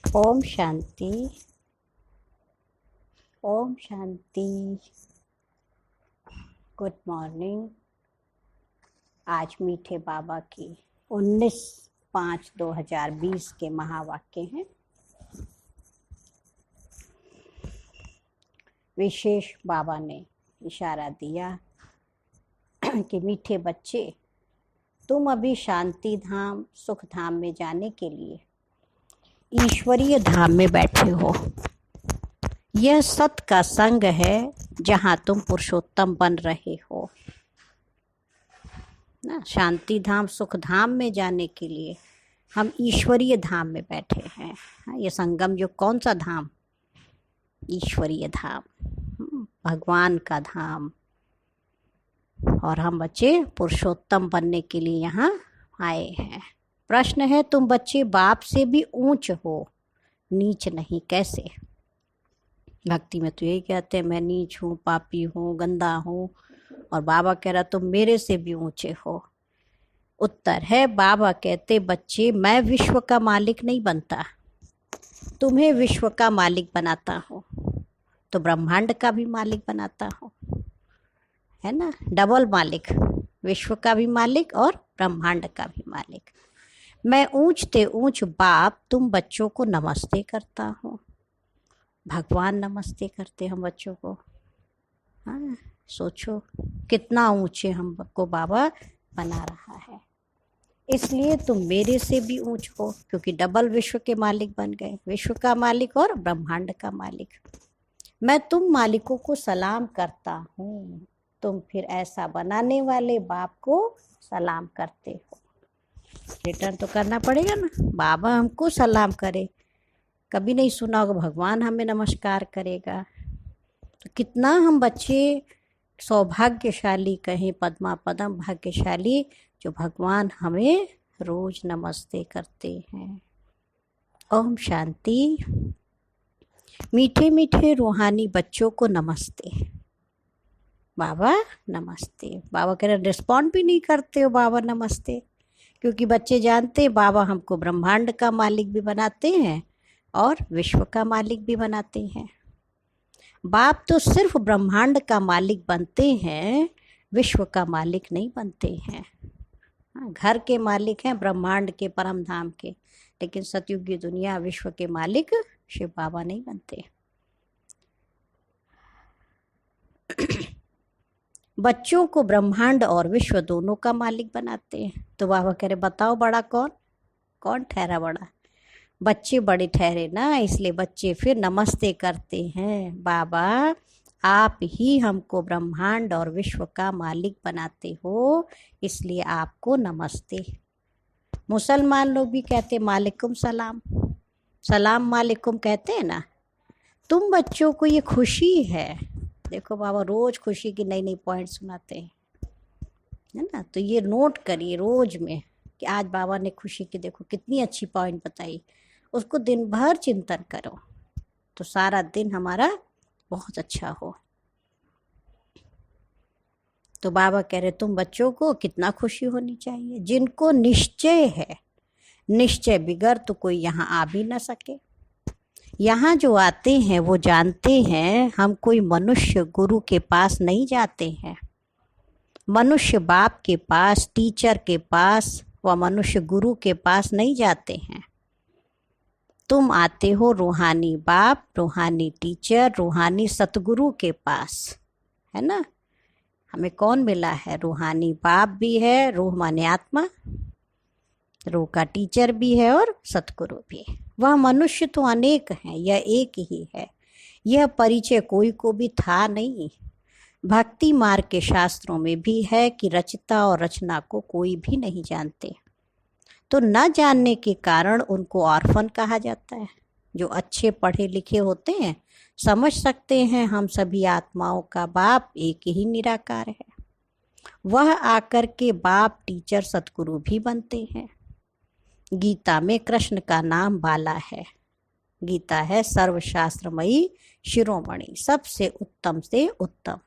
Om Shanti. Om Shanti. Good morning. आज मीठे बाबा की 19/5/2020 के महावाक्य हैं। विशेष बाबा ने इशारा दिया कि मीठे बच्चे, तुम अभी शांति धाम सुख धाम में जाने के लिए ईश्वरीय धाम में बैठे हो। यह सत का संग है जहाँ तुम पुरुषोत्तम बन रहे हो ना। शांति धाम सुख धाम में जाने के लिए हम ईश्वरीय धाम में बैठे हैं। ये संगम जो कौन सा धाम? ईश्वरीय धाम, भगवान का धाम। और हम बच्चे पुरुषोत्तम बनने के लिए यहाँ आए हैं। प्रश्न है, तुम बच्चे बाप से भी ऊंच हो, नीच नहीं। कैसे? भक्ति में तो यही कहते हैं, मैं नीच हूँ, पापी हूँ, गंदा हूँ, और बाबा कह रहा तुम मेरे से भी ऊंचे हो। उत्तर है, बाबा कहते बच्चे, मैं विश्व का मालिक नहीं बनता, तुम्हें विश्व का मालिक बनाता हूँ, तो ब्रह्मांड का भी मालिक बनाता हूँ, है ना। डबल मालिक, विश्व का भी मालिक और ब्रह्मांड का भी मालिक। मैं ऊंचते ऊंच बाप तुम बच्चों को नमस्ते करता हूँ। भगवान नमस्ते करते हम बच्चों को। हाँ, सोचो कितना ऊंचे हमको बाबा बना रहा है। इसलिए तुम मेरे से भी ऊंच हो, क्योंकि डबल विश्व के मालिक बन गए, विश्व का मालिक और ब्रह्मांड का मालिक। मैं तुम मालिकों को सलाम करता हूँ, तुम फिर ऐसा बनाने वाले बाप को सलाम करते हो। रिटर्न तो करना पड़ेगा ना। बाबा हमको सलाम करे, कभी नहीं सुना होगा भगवान हमें नमस्कार करेगा। तो कितना हम बच्चे सौभाग्यशाली कहें, पद्मा पदम भाग्यशाली, जो भगवान हमें रोज नमस्ते करते हैं। ओम शांति। मीठे मीठे रूहानी बच्चों को नमस्ते। बाबा नमस्ते। बाबा कह रहे रिस्पॉन्ड भी नहीं करते हो बाबा नमस्ते, क्योंकि बच्चे जानते हैं बाबा हमको ब्रह्मांड का मालिक भी बनाते हैं और विश्व का मालिक भी बनाते हैं। बाप तो सिर्फ ब्रह्मांड का मालिक बनते हैं, विश्व का मालिक नहीं बनते हैं। घर के मालिक हैं ब्रह्मांड के परम धाम के, लेकिन सतयुग की दुनिया विश्व के मालिक शिव बाबा नहीं बनते। बच्चों को ब्रह्मांड और विश्व दोनों का मालिक बनाते हैं। तो बाबा कह रहे बताओ बड़ा कौन? कौन ठहरा बड़ा? बच्चे बड़े ठहरे ना, इसलिए बच्चे फिर नमस्ते करते हैं। बाबा आप ही हमको ब्रह्मांड और विश्व का मालिक बनाते हो, इसलिए आपको नमस्ते। मुसलमान लोग भी कहते मालिकुम सलाम, सलाम मालिकुम कहते हैं ना। तुम बच्चों को ये खुशी है, देखो बाबा रोज खुशी की नई नई पॉइंट सुनाते हैं, है ना। तो ये नोट करिए रोज में कि आज बाबा ने खुशी की देखो कितनी अच्छी पॉइंट बताई, उसको दिन भर चिंतन करो तो सारा दिन हमारा बहुत अच्छा हो। तो बाबा कह रहे तुम बच्चों को कितना खुशी होनी चाहिए, जिनको निश्चय है, निश्चय बिगर तो कोई यहाँ आ भी ना सके। यहाँ जो आते हैं वो जानते हैं हम कोई मनुष्य गुरु के पास नहीं जाते हैं, मनुष्य बाप के पास, टीचर के पास व मनुष्य गुरु के पास नहीं जाते हैं। तुम आते हो रूहानी बाप, रूहानी टीचर, रूहानी सतगुरु के पास, है ना। हमें कौन मिला है? रूहानी बाप भी है, रूह माने आत्मा, रूह का टीचर भी है और सतगुरु भी। वह मनुष्य तो अनेक हैं, यह एक ही है। यह परिचय कोई को भी था नहीं। भक्ति मार्ग के शास्त्रों में भी है कि रचता और रचना को कोई भी नहीं जानते, तो न जानने के कारण उनको ऑर्फन कहा जाता है। जो अच्छे पढ़े लिखे होते हैं समझ सकते हैं हम सभी आत्माओं का बाप एक ही निराकार है। वह आकर के बाप, टीचर, सतगुरु भी बनते हैं। गीता में कृष्ण का नाम बाला है। गीता है सर्वशास्त्रमयी शिरोमणि, सबसे उत्तम से उत्तम।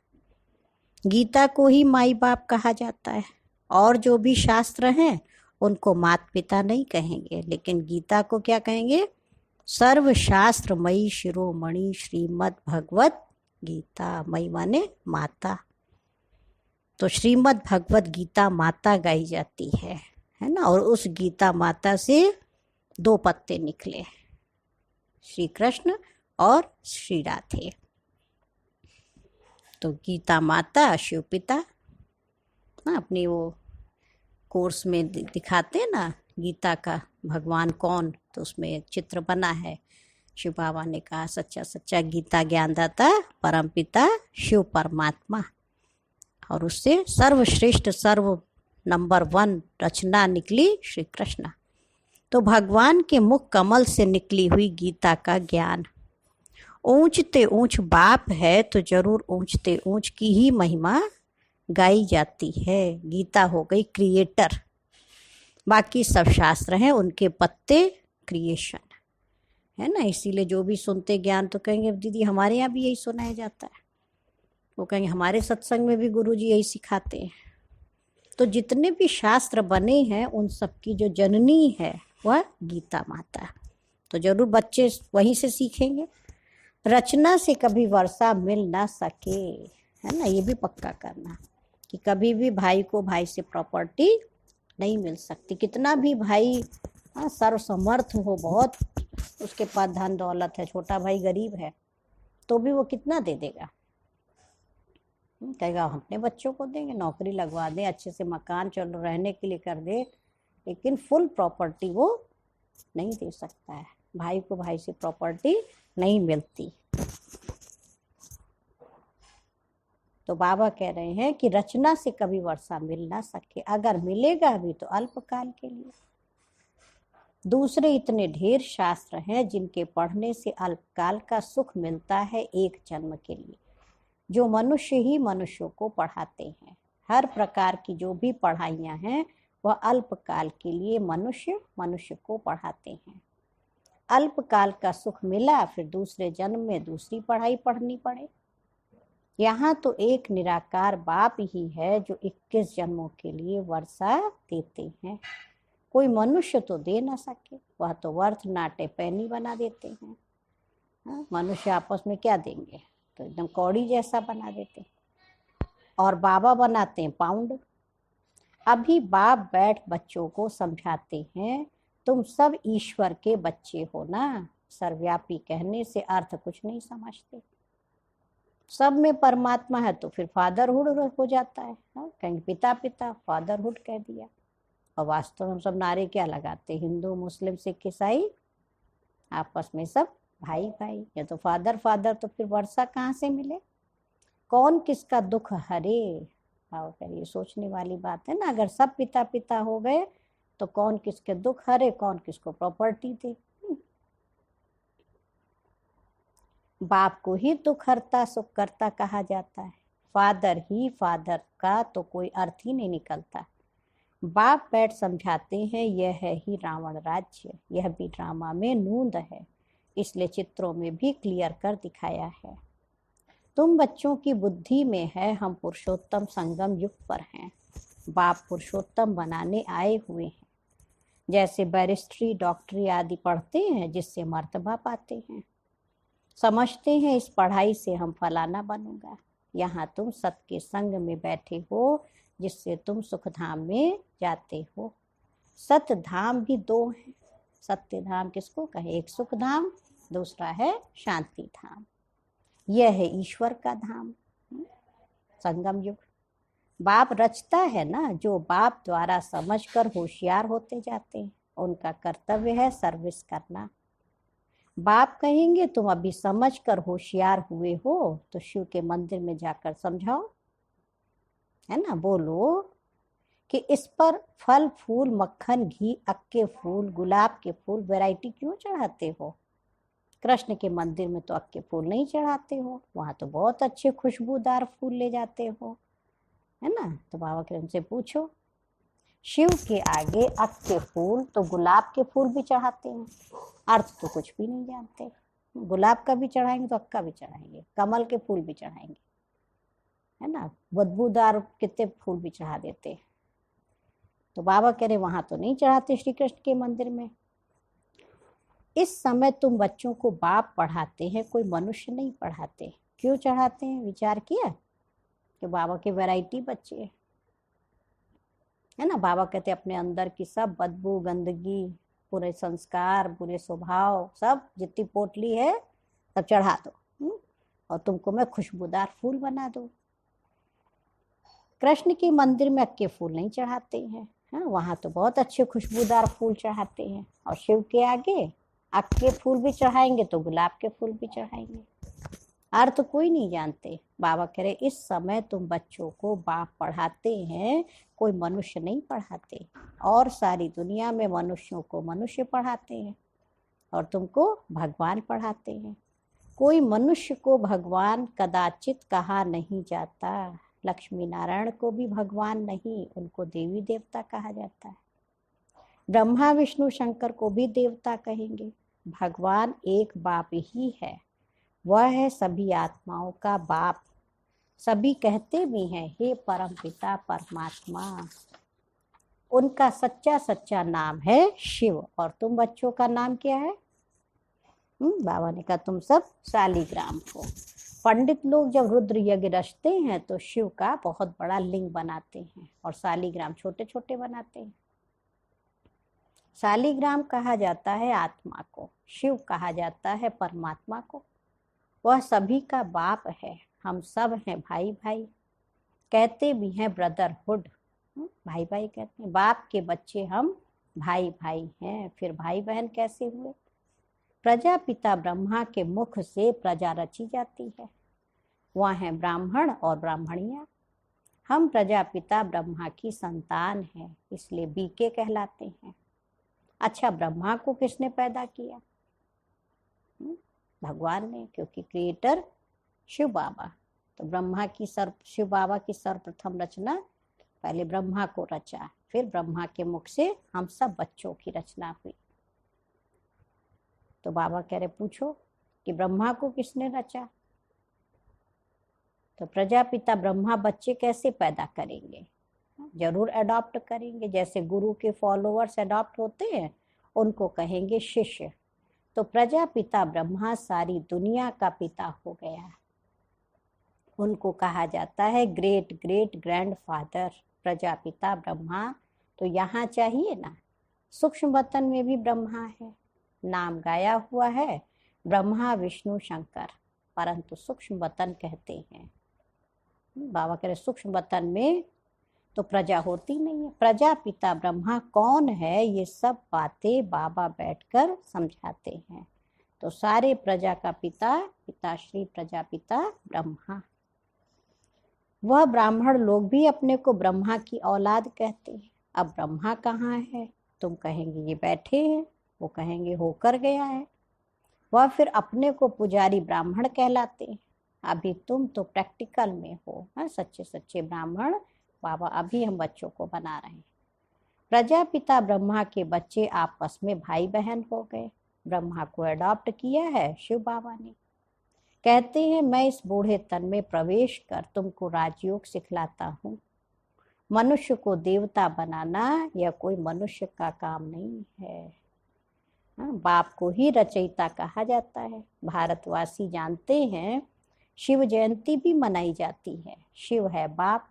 गीता को ही माई बाप कहा जाता है। और जो भी शास्त्र हैं उनको माता पिता नहीं कहेंगे, लेकिन गीता को क्या कहेंगे? सर्वशास्त्रमयी शिरोमणि श्रीमद् भगवत गीता। मई माने माता, तो श्रीमद् भगवत गीता माता गाई जाती है ना। और उस गीता माता से 2 पत्ते निकले, श्री कृष्ण और श्री राधे। तो गीता माता शिव पिता ना, अपनी वो कोर्स में दिखाते ना गीता का भगवान कौन, तो उसमें एक चित्र बना है। शिव बाबा ने कहा सच्चा सच्चा गीता ज्ञानदाता परम पिता शिव परमात्मा, और उससे सर्वश्रेष्ठ सर्व नंबर 1 रचना निकली श्री कृष्ण। तो भगवान के मुख कमल से निकली हुई गीता का ज्ञान। ऊंचते ऊंच बाप है तो जरूर ऊंचते ऊंच की ही महिमा गाई जाती है। गीता हो गई क्रिएटर, बाकी सब शास्त्र हैं उनके पत्ते क्रिएशन है ना। इसीलिए जो भी सुनते ज्ञान तो कहेंगे दीदी हमारे यहाँ भी यही सुनाया जाता है, वो कहेंगे हमारे सत्संग में भी गुरुजी यही सिखाते हैं। तो जितने भी शास्त्र बने हैं उन सब की जो जननी है वह गीता माता। तो जरूर बच्चे वहीं से सीखेंगे। रचना से कभी वर्षा मिल ना सके, है ना, ये भी पक्का करना कि कभी भी भाई को भाई से प्रॉपर्टी नहीं मिल सकती। कितना भी भाई सर्वसमर्थ हो, बहुत उसके पास धन दौलत है, छोटा भाई गरीब है, तो भी वो कितना दे देगा? कहेगा हम अपने बच्चों को देंगे, नौकरी लगवा दें, अच्छे से मकान चल रहने के लिए कर दे, लेकिन फुल प्रॉपर्टी वो नहीं दे सकता है। भाई को भाई से प्रॉपर्टी नहीं मिलती। तो बाबा कह रहे हैं कि रचना से कभी वर्षा मिल ना सके, अगर मिलेगा भी तो अल्पकाल के लिए। दूसरे इतने ढेर शास्त्र हैं जिनके पढ़ने से अल्पकाल का सुख मिलता है एक जन्म के लिए, जो मनुष्य ही मनुष्यों को पढ़ाते हैं। हर प्रकार की जो भी पढ़ाइयाँ हैं वह अल्पकाल के लिए मनुष्य मनुष्य को पढ़ाते हैं। अल्पकाल का सुख मिला, फिर दूसरे जन्म में दूसरी पढ़ाई पढ़नी पड़े। यहाँ तो एक निराकार बाप ही है जो 21 जन्मों के लिए वर्षा देते हैं। कोई मनुष्य तो दे ना सके, वह तो वर्थ नाटे पैनी बना देते हैं। मनुष्य आपस में क्या देंगे, तो एकदम कौड़ी जैसा बना देते हैं। और बाबा बनाते हैं पाउंड। अभी बाप बैठ बच्चों को समझाते हैं, तुम सब ईश्वर के बच्चे हो ना। सर्वव्यापी कहने से अर्थ कुछ नहीं समझते। सब में परमात्मा है तो फिर फादरहुड हो जाता है। कहीं पिता पिता फादरहुड कह दिया, और वास्तव में हम सब नारे क्या लगाते, हिंदू मुस्लिम सिख ईसाई आपस में सब भाई भाई। ये तो फादर फादर, तो फिर वर्षा कहाँ से मिले? कौन किसका दुख हरे? ये सोचने वाली बात है ना। अगर सब पिता पिता हो गए तो कौन किसके दुख हरे, कौन किसको प्रॉपर्टी दे? बाप को ही दुख हरता सुख करता कहा जाता है। फादर ही फादर का तो कोई अर्थ ही नहीं निकलता। बाप बैठ समझाते हैं, यह है ही रावण राज्य, यह भी ड्रामा में नूंद है, इसलिए चित्रों में भी क्लियर कर दिखाया है। तुम बच्चों की बुद्धि में है, हम पुरुषोत्तम संगम युग पर हैं। बाप पुरुषोत्तम बनाने आए हुए हैं। जैसे बैरिस्ट्री डॉक्टरी आदि पढ़ते हैं जिससे मर्तबा पाते हैं, समझते हैं इस पढ़ाई से हम फलाना बनूंगा। यहाँ तुम सत के संग में बैठे हो जिससे तुम सुखधाम में जाते हो। सत धाम भी 2 हैं। सत्य धाम किसको कहे? एक सुख धाम, दूसरा है शांति धाम। यह है ईश्वर का धाम, संगम युग। बाप रचता है ना, जो बाप द्वारा समझकर होशियार होते जाते हैं, उनका कर्तव्य है सर्विस करना। बाप कहेंगे तुम अभी समझ कर होशियार हुए हो तो शिव के मंदिर में जाकर समझाओ, है ना। बोलो कि इस पर फल फूल मक्खन घी अक्के फूल गुलाब के फूल वैरायटी क्यों चढ़ाते हो? कृष्ण के मंदिर में तो अक्के फूल नहीं चढ़ाते हो, वहाँ तो बहुत अच्छे खुशबूदार फूल ले जाते हो, है ना। तो बाबा के उनसे पूछो, शिव के आगे अक्के फूल तो गुलाब के फूल भी चढ़ाते हैं, अर्थ तो कुछ भी नहीं जानते। गुलाब का भी चढ़ाएंगे तो अक्का भी चढ़ाएंगे, कमल के फूल भी चढ़ाएंगे, है ना, बदबूदार कितने फूल भी चढ़ा देते। तो बाबा कह रहे वहां तो नहीं चढ़ाते श्री कृष्ण के मंदिर में। इस समय तुम बच्चों को बाप पढ़ाते हैं, कोई मनुष्य नहीं पढ़ाते। क्यों चढ़ाते हैं, विचार किया? कि बाबा के वैरायटी बच्चे है ना। बाबा कहते अपने अंदर की सब बदबू, गंदगी, पूरे संस्कार, पूरे स्वभाव, सब जितनी पोटली है सब चढ़ा दो, और तुमको मैं खुशबूदार फूल बना दूं। कृष्ण के मंदिर में अक्के फूल नहीं चढ़ाते हैं, हाँ, वहां तो बहुत अच्छे खुशबूदार फूल चढ़ाते हैं। और शिव के आगे अक्के फूल भी चढ़ाएंगे तो गुलाब के फूल भी चढ़ाएंगे। अर्थ तो कोई नहीं जानते। बाबा कह रहे इस समय तुम बच्चों को बाप पढ़ाते हैं, कोई मनुष्य नहीं पढ़ाते। और सारी दुनिया में मनुष्यों को मनुष्य पढ़ाते हैं और तुमको भगवान पढ़ाते हैं। कोई मनुष्य को भगवान कदाचित कहा नहीं जाता। लक्ष्मी नारायण को भी भगवान नहीं, उनको देवी देवता कहा जाता है। ब्रह्मा विष्णु शंकर को भी देवता कहेंगे। भगवान एक बाप ही है, वह है सभी आत्माओं का बाप। सभी कहते भी हैं हे परम पिता परमात्मा। उनका सच्चा सच्चा नाम है शिव। और तुम बच्चों का नाम क्या है? बाबा ने कहा तुम सब शालिग्राम हो। पंडित लोग जब रुद्र यज्ञ रचते हैं तो शिव का बहुत बड़ा लिंग बनाते हैं और शालिग्राम छोटे छोटे बनाते हैं। शालिग्राम कहा जाता है आत्मा को, शिव कहा जाता है परमात्मा को। वह सभी का बाप है। हम सब हैं भाई भाई, कहते भी हैं ब्रदरहुड। भाई भाई कहते हैं, बाप के बच्चे हम भाई भाई हैं। फिर भाई बहन कैसे हुए? प्रजापिता ब्रह्मा के मुख से प्रजा रची जाती है। वह है ब्राह्मण और ब्राह्मणियां। हम प्रजापिता ब्रह्मा की संतान हैं, इसलिए बीके कहलाते हैं। अच्छा, ब्रह्मा को किसने पैदा किया? भगवान ने, क्योंकि क्रिएटर शिव बाबा। तो ब्रह्मा की शिव बाबा की सर्वप्रथम रचना, पहले ब्रह्मा को रचा, फिर ब्रह्मा के मुख से हम सब बच्चों की रचना हुई। तो बाबा कह रहे पूछो कि ब्रह्मा को किसने रचा? तो प्रजापिता ब्रह्मा बच्चे कैसे पैदा करेंगे? जरूर अडॉप्ट करेंगे। जैसे गुरु के फॉलोअर्स अडॉप्ट होते हैं, उनको कहेंगे शिष्य। तो प्रजापिता ब्रह्मा सारी दुनिया का पिता हो गया। उनको कहा जाता है great great grandfather Prajapita Brahma. तो यहाँ चाहिए ना, सूक्ष्म वतन में भी ब्रह्मा है, नाम गाया हुआ है ब्रह्मा विष्णु शंकर, परंतु सूक्ष्म वतन कहते हैं। बाबा कह रहे सूक्ष्म वतन में तो प्रजा होती नहीं है। प्रजापिता ब्रह्मा कौन है, ये सब बातें बाबा बैठकर समझाते हैं। तो सारे प्रजा का पिता पिताश्री प्रजापिता ब्रह्मा। वह ब्राह्मण लोग भी अपने को ब्रह्मा की औलाद कहते हैं। अब ब्रह्मा कहाँ है? तुम कहेंगे ये बैठे हैं, वो कहेंगे होकर गया है। वह फिर अपने को पुजारी ब्राह्मण कहलाते हैं। अभी तुम तो प्रैक्टिकल में हो, सच्चे सच्चे ब्राह्मण। बाबा अभी हम बच्चों को बना रहे हैं। प्रजापिता ब्रह्मा के बच्चे आपस में भाई बहन हो गए। ब्रह्मा को अडॉप्ट किया है शिव बाबा ने। कहते हैं मैं इस बूढ़े तन में प्रवेश कर तुमको राजयोग सिखलाता हूँ। मनुष्य को देवता बनाना यह कोई मनुष्य का काम नहीं है। बाप को ही रचयिता कहा जाता है। भारतवासी जानते हैं शिव जयंती भी मनाई जाती है। शिव है बाप।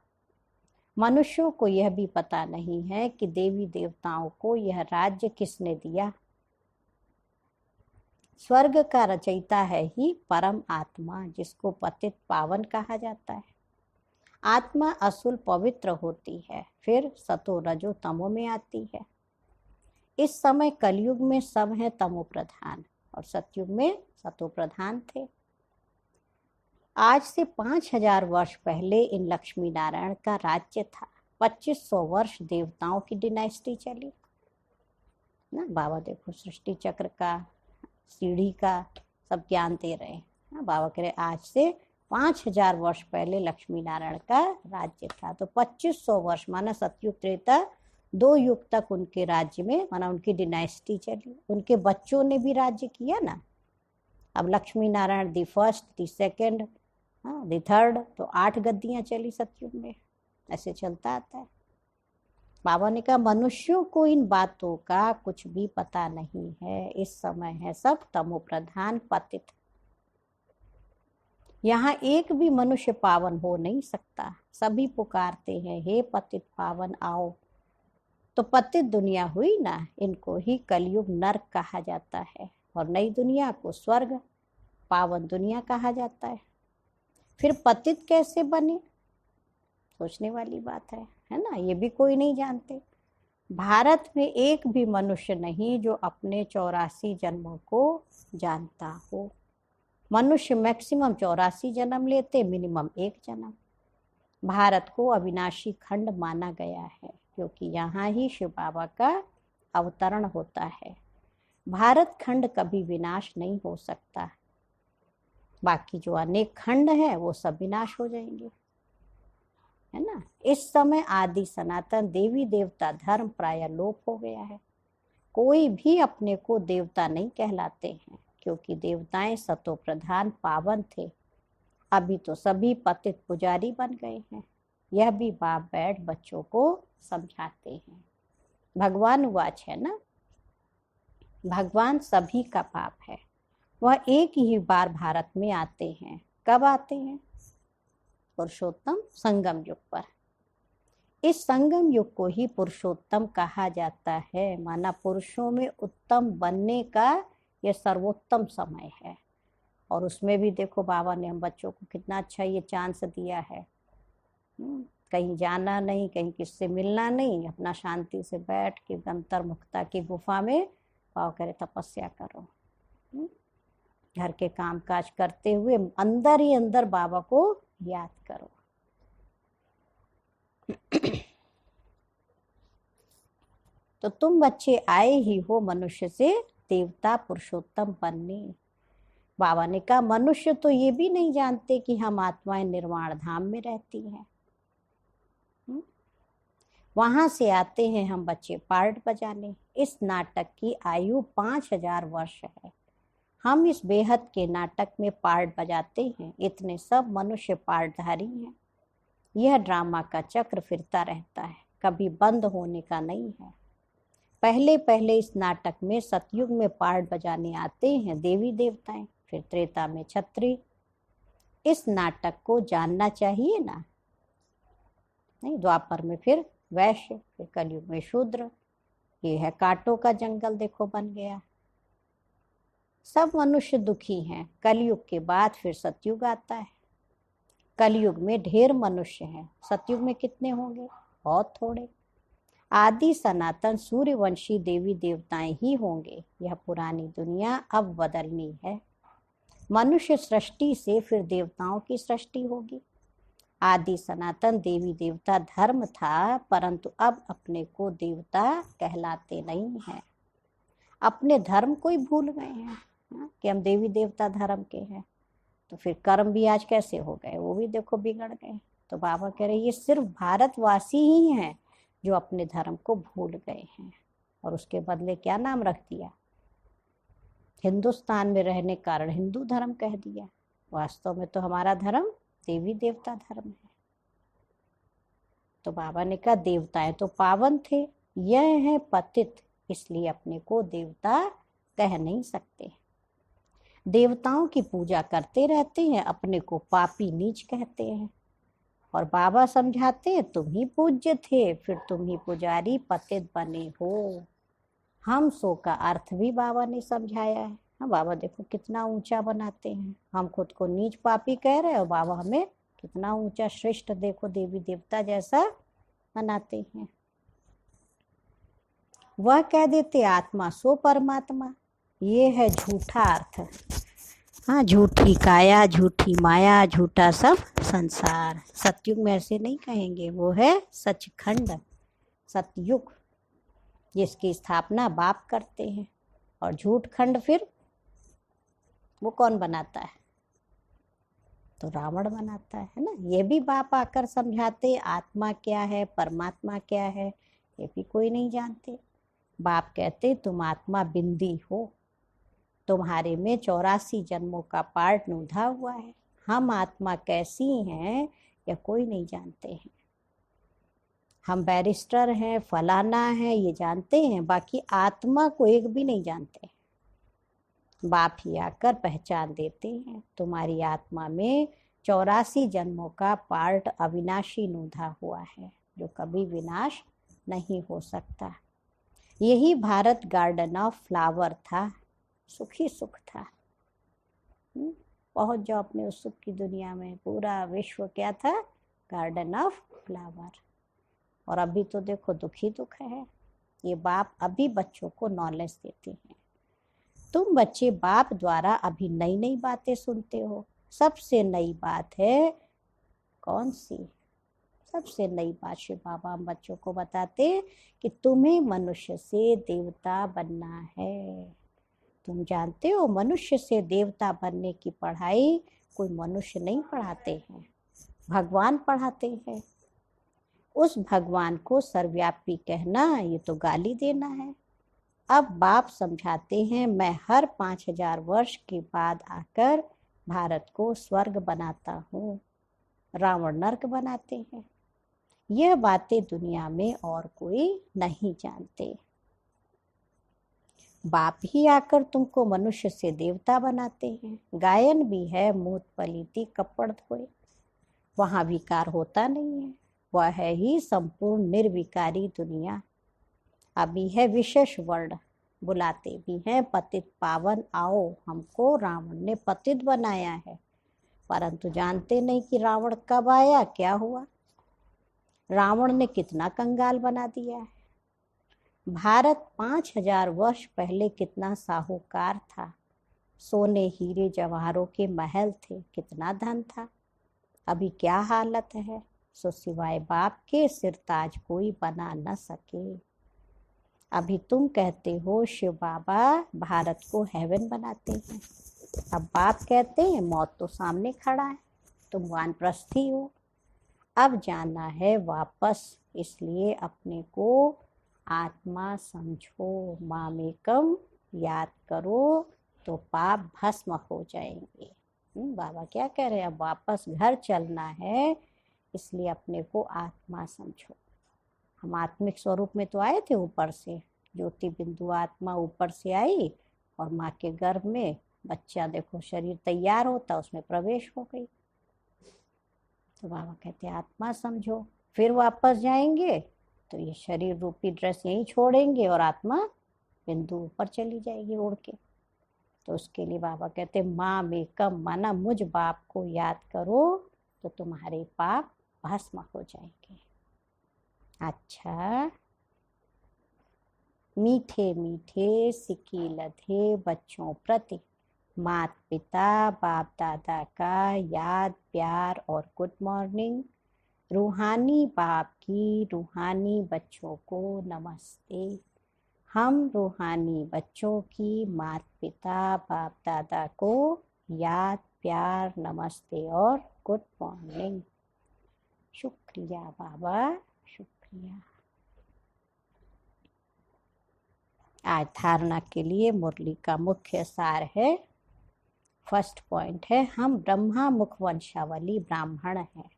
मनुष्यों को यह भी पता नहीं है कि देवी देवताओं को यह राज्य किसने दिया। स्वर्ग का रचयिता है ही परम आत्मा, जिसको पतित पावन कहा जाता है। आत्मा असुल पवित्र होती है, फिर सतो रजो तमो में आती है। इस समय कलयुग में सब हैं तमो प्रधान और सतयुग में सतो प्रधान थे। आज से 5000 वर्ष पहले इन लक्ष्मी नारायण का राज्य था। 2500 वर्ष देवताओं की डिनाइस्टी चली ना। बाबा देखो सृष्टि चक्र का, सीढ़ी का सब ज्ञान दे रहे हैं। बाबा कह रहे आज से 5000 वर्ष पहले लक्ष्मी नारायण का राज्य था। तो 2500 वर्ष माना सतयुग त्रेता 2 युग तक उनके राज्य में माना उनकी डिनाइस्टी चली। उनके बच्चों ने भी राज्य किया ना। अब Lakshmi Narayan the first, the second, the third, तो 8 गद्दियां चली सतयुग में। ऐसे चलता आता है। बाबा ने कहा मनुष्यों को इन बातों का कुछ भी पता नहीं है। इस समय है सब तमो प्रधान पतित। यहाँ एक भी मनुष्य पावन हो नहीं सकता। सभी पुकारते हैं हे पतित पावन आओ। तो पतित दुनिया हुई ना, इनको ही कलयुग नरक कहा जाता है और नई दुनिया को स्वर्ग पावन दुनिया कहा जाता है। फिर पतित कैसे बने, सोचने वाली बात है ना। ये भी कोई नहीं जानते। भारत में एक भी मनुष्य नहीं जो अपने 84 जन्मों को जानता हो। मनुष्य मैक्सिमम 84 जन्म लेते, मिनिमम एक जन्म। भारत को अविनाशी खंड माना गया है क्योंकि यहाँ ही शिव बाबा का अवतरण होता है। भारत खंड कभी विनाश नहीं हो सकता। बाकी जो अनेक खंड है वो सब विनाश हो जाएंगे, है ना। इस समय आदि सनातन देवी देवता धर्म प्राय लोप हो गया है। कोई भी अपने को देवता नहीं कहलाते हैं क्योंकि देवताएं सतो प्रधान पावन थे। अभी तो सभी पतित पुजारी बन गए हैं। यह भी बाप बैठ बच्चों को समझाते हैं। भगवान वाच है ना, भगवान सभी का बाप है। वह एक ही बार भारत में आते हैं। कब आते हैं? पुरुषोत्तम संगम युग पर। इस संगम युग को ही पुरुषोत्तम कहा जाता है। माना पुरुषों में उत्तम बनने का यह सर्वोत्तम समय है। और उसमें भी देखो बाबा ने हम बच्चों को कितना अच्छा ये चांस दिया है। कहीं जाना नहीं, कहीं किससे मिलना नहीं, अपना शांति से बैठ के अंतर्मुखता की गुफा में पाव करे तपस्या करो। घर के काम काज करते हुए अंदर ही अंदर बाबा को याद करो। तो तुम बच्चे आए ही हो मनुष्य से देवता पुरुषोत्तम बनने। बाबा ने कहा मनुष्य तो ये भी नहीं जानते कि हम आत्माएं निर्वाण धाम में रहती हैं। वहां से आते हैं हम बच्चे पार्ट बजाने। इस नाटक की आयु 5000 वर्ष है। हम इस बेहद के नाटक में पार्ट बजाते हैं। इतने सब मनुष्य पार्टधारी हैं। यह ड्रामा का चक्र फिरता रहता है, कभी बंद होने का नहीं है। पहले पहले इस नाटक में सतयुग में पार्ट बजाने आते हैं देवी देवताएं, फिर त्रेता में क्षत्रिय। इस नाटक को जानना चाहिए ना। नहीं, द्वापर में फिर वैश्य, फिर कलयुग में शूद्र। ये है कांटों का जंगल देखो बन गया। सब मनुष्य दुखी हैं। कलयुग के बाद फिर सतयुग आता है। कलयुग में ढेर मनुष्य हैं। सतयुग में कितने होंगे? बहुत थोड़े। आदि सनातन सूर्यवंशी देवी देवताएं ही होंगे। यह पुरानी दुनिया अब बदलनी है। मनुष्य सृष्टि से फिर देवताओं की सृष्टि होगी। आदि सनातन देवी देवता धर्म था, परंतु अब अपने को देवता कहलाते नहीं हैं। अपने धर्म को ही भूल गए हैं कि हम देवी देवता धर्म के हैं। तो फिर कर्म भी आज कैसे हो गए, वो भी देखो बिगड़ गए। तो बाबा कह रहे ये सिर्फ भारतवासी ही हैं जो अपने धर्म को भूल गए हैं और उसके बदले क्या नाम रख दिया? हिंदुस्तान में रहने के कारण हिंदू धर्म कह दिया। वास्तव में तो हमारा धर्म देवी देवता धर्म है। तो बाबा ने कहा देवताएं तो पावन थे, यह है पतित, इसलिए अपने को देवता कह नहीं सकते। देवताओं की पूजा करते रहते हैं, अपने को पापी नीच कहते हैं। और बाबा समझाते हैं तुम ही पूज्य थे, फिर तुम ही पुजारी पतित बने हो। हम सो का अर्थ भी बाबा ने समझाया है। हाँ, बाबा देखो कितना ऊंचा बनाते हैं। हम खुद को नीच पापी कह रहे हैं और बाबा हमें कितना ऊंचा श्रेष्ठ देखो देवी देवता जैसा बनाते हैं। वह कह देते आत्मा सो परमात्मा। ये है झूठा अर्थ। हाँ, झूठी काया, झूठी माया, झूठा सब संसार। सतयुग में ऐसे नहीं कहेंगे। वो है सचखंड सतयुग, जिसकी स्थापना बाप करते हैं। और झूठ खंड फिर वो कौन बनाता है? तो रावण बनाता है ना। ये भी बाप आकर समझाते आत्मा क्या है, परमात्मा क्या है, ये भी कोई नहीं जानते। बाप कहते तुम आत्मा बिंदी हो, तुम्हारे में 84 जन्मों का पार्ट नूधा हुआ है। हम आत्मा कैसी हैं यह कोई नहीं जानते हैं। हम बैरिस्टर हैं, फलाना है, ये जानते हैं, बाकी आत्मा को एक भी नहीं जानते। बाप ही आकर पहचान देते हैं, तुम्हारी आत्मा में 84 जन्मों का पार्ट अविनाशी नूधा हुआ है, जो कभी विनाश नहीं हो सकता। यही भारत गार्डन ऑफ फ्लावर था, सुखी सुख था। पहुंच जाओ अपने उस सुख की दुनिया में। पूरा विश्व क्या था? Garden of flower. और अभी तो देखो दुखी दुख है। ये बाप अभी बच्चों को नॉलेज देते हैं। तुम बच्चे बाप द्वारा अभी नई नई बातें सुनते हो। सबसे नई बात है कौन सी? सबसे नई बात शिव बाबा हम बच्चों को बताते कि तुम्हें मनुष्य से देवता बनना है। तुम जानते हो मनुष्य से देवता बनने की पढ़ाई कोई मनुष्य नहीं पढ़ाते हैं, भगवान पढ़ाते हैं। उस भगवान को सर्वव्यापी कहना ये तो गाली देना है। अब बाप समझाते हैं, मैं हर 5000 वर्ष के बाद आकर भारत को स्वर्ग बनाता हूँ, रावण नरक बनाते हैं। यह बातें दुनिया में और कोई नहीं जानते। बाप ही आकर तुमको मनुष्य से देवता बनाते हैं। गायन भी है, मूत पलीती कपड़ धोए, वहाँ विकार होता नहीं है। वह है ही संपूर्ण निर्विकारी दुनिया। अभी है विशेष वर्ड, बुलाते भी हैं पतित पावन आओ। हमको रावण ने पतित बनाया है, परंतु जानते नहीं कि रावण कब आया, क्या हुआ। रावण ने कितना कंगाल बना दिया है। भारत 5000 वर्ष पहले कितना साहूकार था। सोने हीरे जवाहरों के महल थे, कितना धन था। अभी क्या हालत है। सो सिवाय बाप के सिरताज कोई बना न सके। अभी तुम कहते हो शिव बाबा भारत को हेवन बनाते हैं। अब बाप कहते हैं मौत तो सामने खड़ा है, तुम वानप्रस्थी हो, अब जाना है वापस। इसलिए अपने को आत्मा समझो, मामेकम याद करो तो पाप भस्म हो जाएंगे। बाबा क्या कह रहे हैं, अब वापस घर चलना है, इसलिए अपने को आत्मा समझो। हम आत्मिक स्वरूप में तो आए थे ऊपर से, ज्योति बिंदु आत्मा ऊपर से आई और माँ के गर्भ में बच्चा देखो शरीर तैयार होता, उसमें प्रवेश हो गई। तो बाबा कहते हैं आत्मा समझो। फिर वापस जाएंगे तो ये शरीर रूपी ड्रेस यहीं छोड़ेंगे और आत्मा बिंदु ऊपर चली जाएगी उड़ के। तो उसके लिए बाबा कहते माँ में कम माना मुझ बाप को याद करो तो तुम्हारे पाप भस्म हो जाएंगे। अच्छा, मीठे मीठे सिक्की लधे बच्चों प्रति माता पिता बाप दादा का याद प्यार और गुड मॉर्निंग। रूहानी बाप की रूहानी बच्चों को नमस्ते। हम रूहानी बच्चों की माता पिता बाप दादा को याद प्यार नमस्ते और गुड मॉर्निंग। शुक्रिया बाबा, शुक्रिया। आज धारणा के लिए मुरली का मुख्य सार है, फर्स्ट पॉइंट है, हम ब्रह्मा मुख वंशावली ब्राह्मण हैं।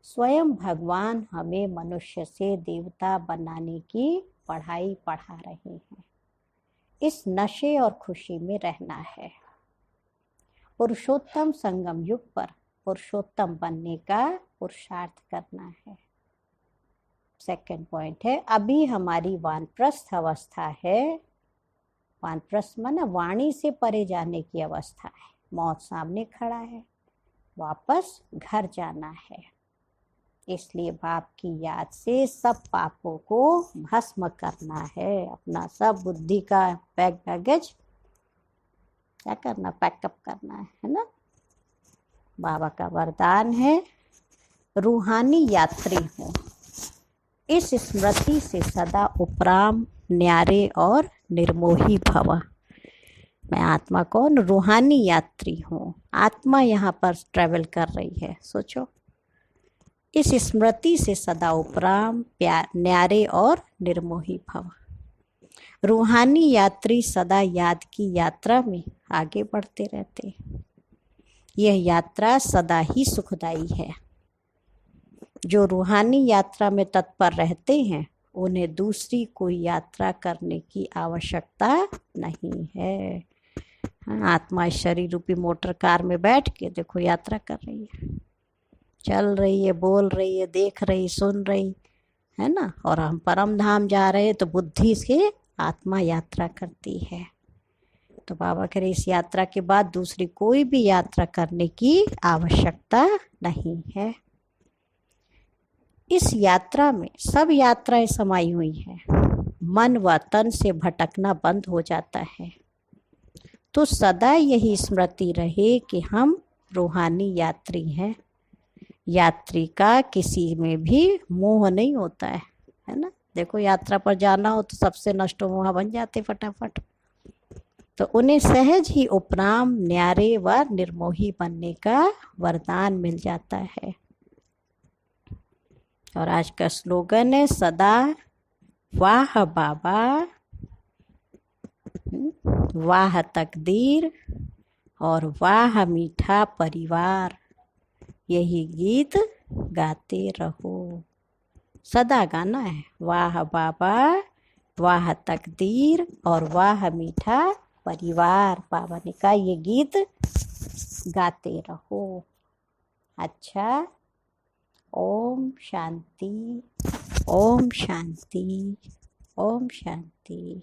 स्वयं भगवान हमें मनुष्य से देवता बनाने की पढ़ाई पढ़ा रहे हैं। इस नशे और खुशी में रहना है। पुरुषोत्तम संगम युग पर पुरुषोत्तम बनने का पुरुषार्थ करना है। सेकंड पॉइंट है, अभी हमारी वानप्रस्थ अवस्था है। वानप्रस्थ माना वाणी से परे जाने की अवस्था है। मौत सामने खड़ा है, वापस घर जाना है। इसलिए बाप की याद से सब पापों को भस्म करना है। अपना सब बुद्धि का बैगेज क्या करना, पैकअप करना है ना। बाबा का वरदान है, रूहानी यात्री हूँ, इस स्मृति से सदा उपराम न्यारे और निर्मोही भव। मैं आत्मा कौन, रूहानी यात्री हूँ। आत्मा यहाँ पर ट्रैवल कर रही है, सोचो। इस स्मृति से सदा उपराम प्यार न्यारे और निर्मोही भव। रूहानी यात्री सदा याद की यात्रा में आगे बढ़ते रहते। यह यात्रा सदा ही सुखदायी है। जो रूहानी यात्रा में तत्पर रहते हैं उन्हें दूसरी कोई यात्रा करने की आवश्यकता नहीं है। हाँ, आत्मा इस शरीर रूपी मोटर कार में बैठ के देखो यात्रा कर रही है, चल रही है, बोल रही है, देख रही, सुन रही है ना। और हम परम धाम जा रहे हैं तो बुद्धि से आत्मा यात्रा करती है। तो बाबा कह रहे इस यात्रा के बाद दूसरी कोई भी यात्रा करने की आवश्यकता नहीं है। इस यात्रा में सब यात्राएं समाई हुई हैं। मन व तन से भटकना बंद हो जाता है। तो सदा यही स्मृति रहे कि हम रूहानी यात्री हैं। यात्री का किसी में भी मोह नहीं होता है ना। देखो यात्रा पर जाना हो तो सबसे नष्ट मोह बन जाते फटाफट। तो उन्हें सहज ही उपराम न्यारे व निर्मोही बनने का वरदान मिल जाता है। और आज का स्लोगन है सदा वाह बाबा, वाह तकदीर और वाह मीठा परिवार, यही गीत गाते रहो। सदा गाना है, वाह बाबा, वाह तकदीर और वाह मीठा परिवार। बाबा ने कहा ये गीत गाते रहो। अच्छा, ओम शांति, ओम शांति, ओम शांति।